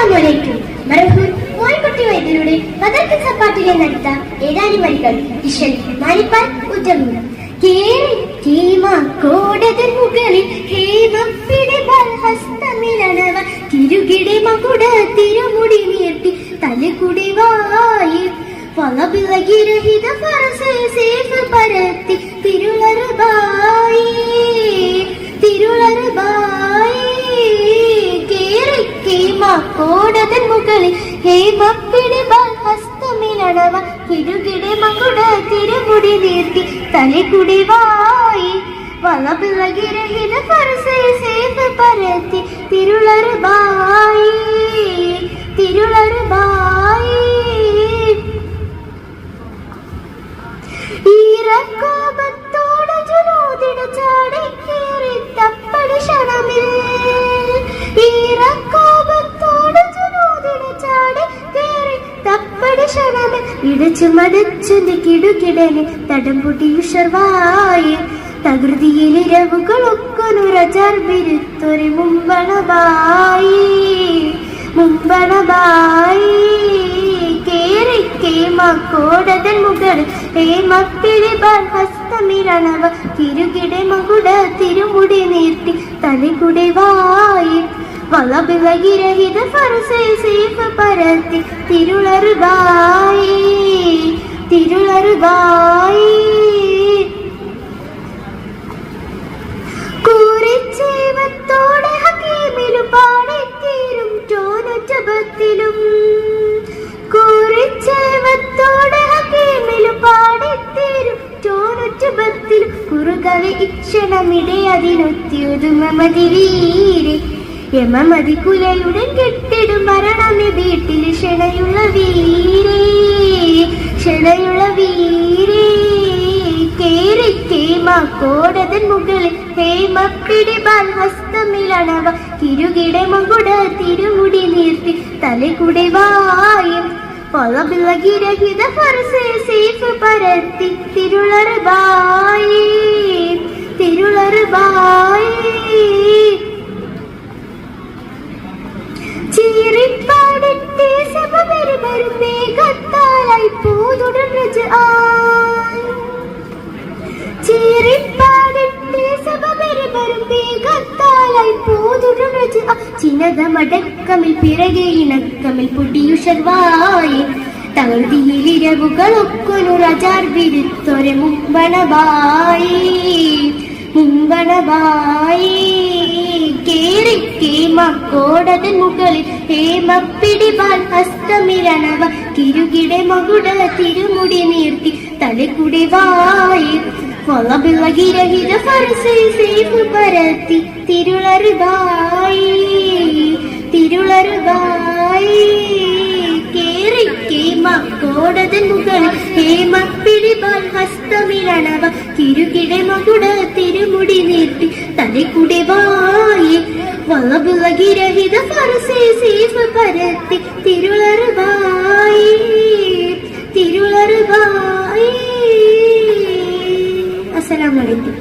അസ്സലാമലൈക്കും. മർഹൂം കോഴിക്കോട്ടെ വൈദ്യരുടെ പതർക്കൻ സപ്പാട്ടിലെ നടത്ത ഏതാനും വരികൾ ഇഷൽ മാനിപ്പാൽ ഉറ്റമുണ്ട്. കേറി കേമക്കോടതൻ മുകളിൽ ഹേമപ്പിടിപാൽ ഹസ്തമിലണവ തിരുകിടെ മകുട തിരുമുടി നീർത്തി തലകുടിവായി വളവിളകിരഹിത ഫറസ് സേഫ് പരത്തി തിരുളറുബായി കേറി കേമക്കോടതൻ മുകളിൽ ഹേമപ്പിടിപാൽ ഹസ്തമിലണവ തിരുകിടെ മകുട തിരുമുടി നീർത്തി തലകുടിവായി വളവിളകിരഹിത ഫറസ് സേഫ് പരത്തി തിരുളറുബായി ഈരക്കോപത്തോടെ ജുനൂദിട ചാടി കേറി തപ്പടി ക്ഷണമിൽ ഇടച്ചു മടച്ചു കിടുകിടന് തടം പൊട്ടിയുഷർവായി തകൃതിയിലിരവുകളൊക്കൊനുരചർബിരുത്തൊരു മുമ്പണമായി കേറി കേമക്കോടതൻ മുകളിൽ ഹേമപ്പിടിപാൽ ഹസ്തമിരണവ തിരുകിടെ മകുട തിരുമുടി നീർത്തി തലകുടിവായി വളവിളകിരഹിത ഫറസ് സേഫ് പരത്തി തിരുളറുബായി കൂറിച്ചേവത്തോടെ ഹക്കീമിലു പാടിത്തീരും ചോനജപത്തിലും കുറുകവി ഇക്ഷണമിടെ അതിനൊത്തിയൊതുമതി യമമതി കുലയുടൻ കെട്ടിടും മരണമേ വീട്ടിൽ ക്ഷണയുള്ള വീരേ കേറി കേമക്കോടതൻ മുകളിൽ ഹേമപ്പിടിപാൽ ഹസ്തമിലണവ തിരുകിടെ മകുട തിരുമുടി നീർത്തി തലകുടിവായി വളവിളകിരഹിത ഫറസ് സേഫ് പരത്തി തിരുളറുബായി ചീറിപ്പാടിന്റെ സഭ വരും മേഘത്താലായി പൂതുടൻ രജ ചിനതമടക്കമിൽ പിറകെ ഇണക്കമിൽ പൊടിയുഷർവായി തകൃതിയിലിരവുകളൊക്കൊനുരചാർബിരുത്തൊരു മുമ്പണബായി കേറി കേമക്കോടതൻ മുകളിൽ ഹേമപ്പിടിപാൽ ഹസ്തമിലണവ തിരുകിടെ മകുട തിരുമുടി നീർത്തി തലകുടിവായി വളവിളകിരഹിത ഫറസ് സേഫ് പരത്തി തിരുളറുബായി കേറി കേമക്കോടതൻ മുകളിൽ ഹേമപ്പിടിപാൽ ഹസ്തമിലണവ തിരുകിടെ മകുട തിരുമുടി നീർത്തി തലകുടിവായി വളവിളകിരഹിത ഫറസ് സേഫ് പരത്തി തിരുളറുബായി അസ്സലാമു അലൈക്കും.